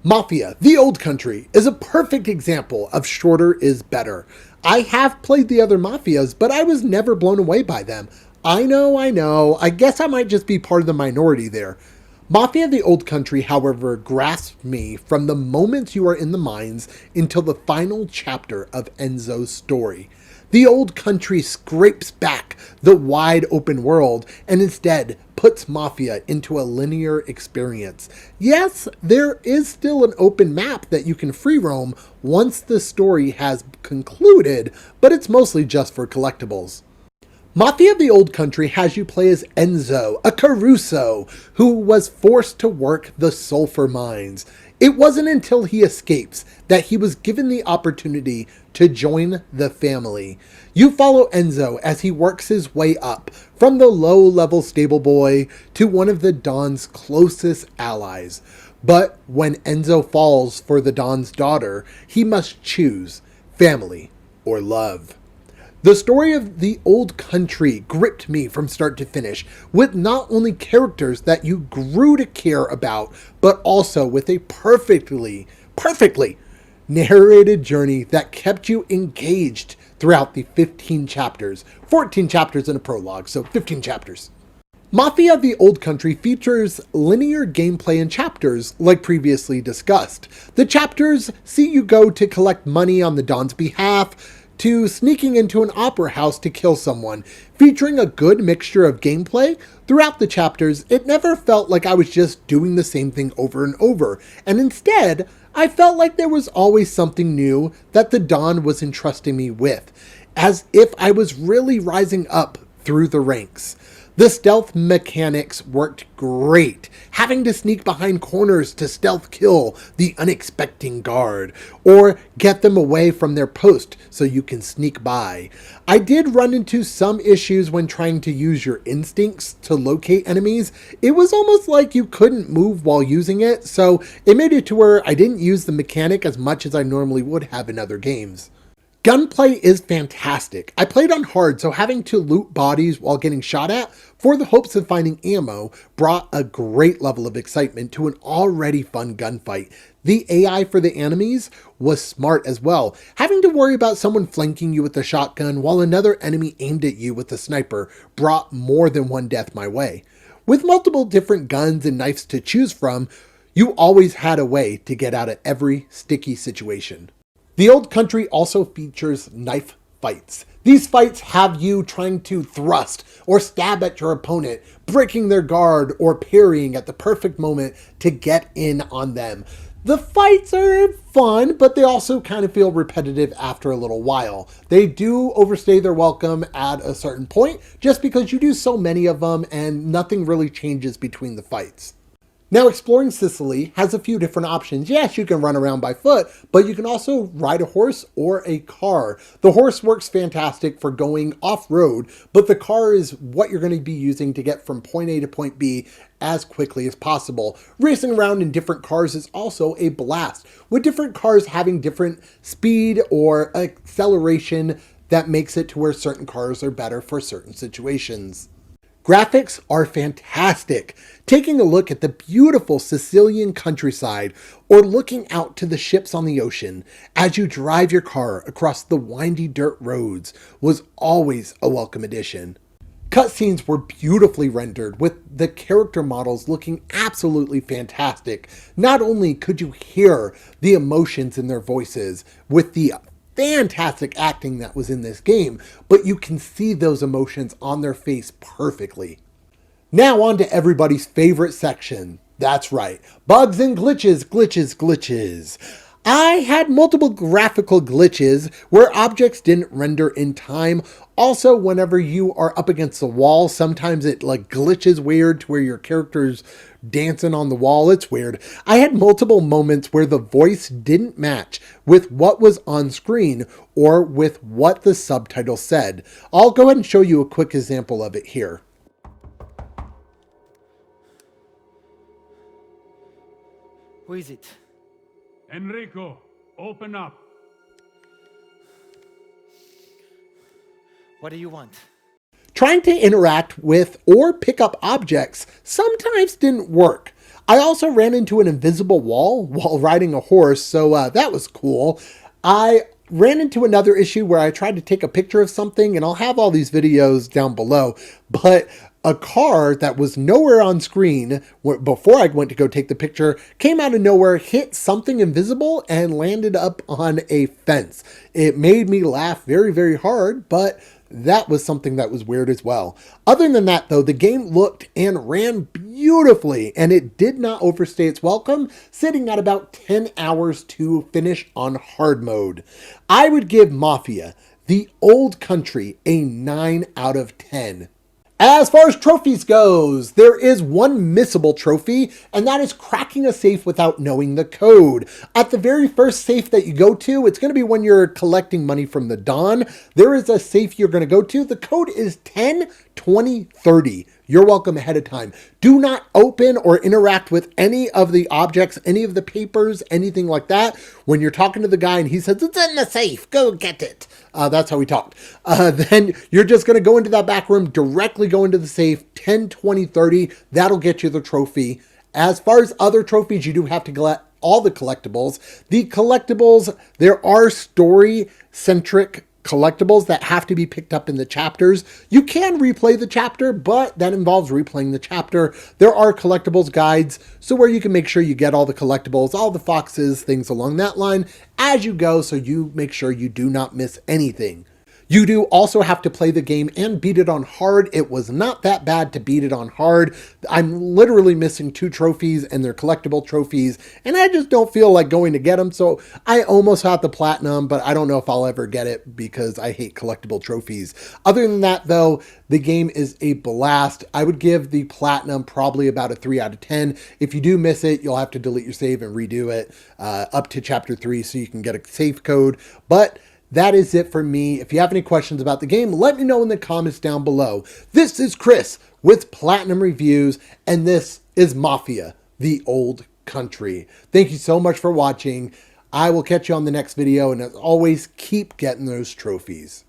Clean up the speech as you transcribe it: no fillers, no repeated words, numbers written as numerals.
Mafia, the old country, is a perfect example of shorter is better. I have played the other Mafias, but I was never blown away by them. I know. I guess I might just be part of the minority there. Mafia the Old Country, however, grasped me from the moment you are in the mines until the final chapter of Enzo's story. The Old Country scrapes back the wide open world and instead puts Mafia into a linear experience. Yes, there is still an open map that you can free roam once the story has concluded, but it's mostly just for collectibles. Mafia the Old Country has you play as Enzo, a Caruso, who was forced to work the sulfur mines. It wasn't until he escapes that he was given the opportunity to join the family. You follow Enzo as he works his way up from the low-level stable boy to one of the Don's closest allies. But when Enzo falls for the Don's daughter, he must choose family or love. The story of the Old Country gripped me from start to finish, with not only characters that you grew to care about, but also with a perfectly narrated journey that kept you engaged throughout the 15 chapters. 14 chapters in a prologue, so 15 chapters. Mafia the Old Country features linear gameplay in chapters, like previously discussed. The chapters see you go to collect money on the Don's behalf, to sneaking into an opera house to kill someone. Featuring a good mixture of gameplay, throughout the chapters, it never felt like I was just doing the same thing over and over, and instead, I felt like there was always something new that the Don was entrusting me with, as if I was really rising up through the ranks. The stealth mechanics worked great, having to sneak behind corners to stealth kill the unexpecting guard, or get them away from their post so you can sneak by. I did run into some issues when trying to use your instincts to locate enemies. It was almost like you couldn't move while using it, so it made it to where I didn't use the mechanic as much as I normally would have in other games. Gunplay is fantastic. I played on hard, so having to loot bodies while getting shot at for the hopes of finding ammo brought a great level of excitement to an already fun gunfight. The AI for the enemies was smart as well. Having to worry about someone flanking you with a shotgun while another enemy aimed at you with a sniper brought more than one death my way. With multiple different guns and knives to choose from, you always had a way to get out of every sticky situation. The Old Country also features knife fights. These fights have you trying to thrust or stab at your opponent, breaking their guard or parrying at the perfect moment to get in on them. The fights are fun, but they also kind of feel repetitive after a little while. They do overstay their welcome at a certain point, just because you do so many of them and nothing really changes between the fights. Now, exploring Sicily has a few different options. Yes, you can run around by foot, but you can also ride a horse or a car. The horse works fantastic for going off-road, but the car is what you're going to be using to get from point A to point B as quickly as possible. Racing around in different cars is also a blast, with different cars having different speed or acceleration that makes it to where certain cars are better for certain situations. Graphics are fantastic. Taking a look at the beautiful Sicilian countryside or looking out to the ships on the ocean as you drive your car across the windy dirt roads was always a welcome addition. Cutscenes were beautifully rendered, with the character models looking absolutely fantastic. Not only could you hear the emotions in their voices with the fantastic acting that was in this game, but you can see those emotions on their face perfectly. Now on to everybody's favorite section. That's right, bugs and glitches. I had multiple graphical glitches where objects didn't render in time. Also, whenever you are up against the wall, sometimes it like glitches weird to where your character's dancing on the wall. It's weird. I had multiple moments where the voice didn't match with what was on screen or with what the subtitle said. I'll go ahead and show you a quick example of it here. Who is it? Enrico, open up. What do you want? Trying to interact with or pick up objects sometimes didn't work. I also ran into an invisible wall while riding a horse, so that was cool. I ran into another issue where I tried to take a picture of something, and I'll have all these videos down below, but a car that was nowhere on screen before I went to go take the picture came out of nowhere, hit something invisible, and landed up on a fence. It made me laugh very, very hard, but that was something that was weird as well. Other than that, though, the game looked and ran beautifully, and it did not overstay its welcome, sitting at about 10 hours to finish on hard mode. I would give Mafia, the Old Country, a 9 out of 10. As far as trophies goes, there is one missable trophy, and that is cracking a safe without knowing the code. At the very first safe that you go to, it's going to be when you're collecting money from the Don. There is a safe you're going to go to. The code is 102030. You're welcome ahead of time. Do not open or interact with any of the objects, any of the papers, anything like that. When you're talking to the guy and he says, it's in the safe, go get it. That's how we talked. Then you're just going to go into that back room, directly go into the safe, 102030. That'll get you the trophy. As far as other trophies, you do have to collect all the collectibles. The collectibles, there are story-centric collectibles that have to be picked up in the chapters. You can replay the chapter, but that involves replaying the chapter. There are collectibles guides, so where you can make sure you get all the collectibles, all the foxes, things along that line as you go, so you make sure you do not miss anything. You do also have to play the game and beat it on hard. It was not that bad to beat it on hard. I'm literally missing 2 trophies, and they're collectible trophies, and I just don't feel like going to get them. So I almost have the platinum, but I don't know if I'll ever get it because I hate collectible trophies. Other than that, though, the game is a blast. I would give the platinum probably about a 3 out of 10. If you do miss it, you'll have to delete your save and redo it up to chapter 3 so you can get a safe code. But that is it for me. If you have any questions about the game, let me know in the comments down below. This is Chris with Platinum Reviews, and this is Mafia, the Old Country. Thank you so much for watching. I will catch you on the next video, and as always, keep getting those trophies.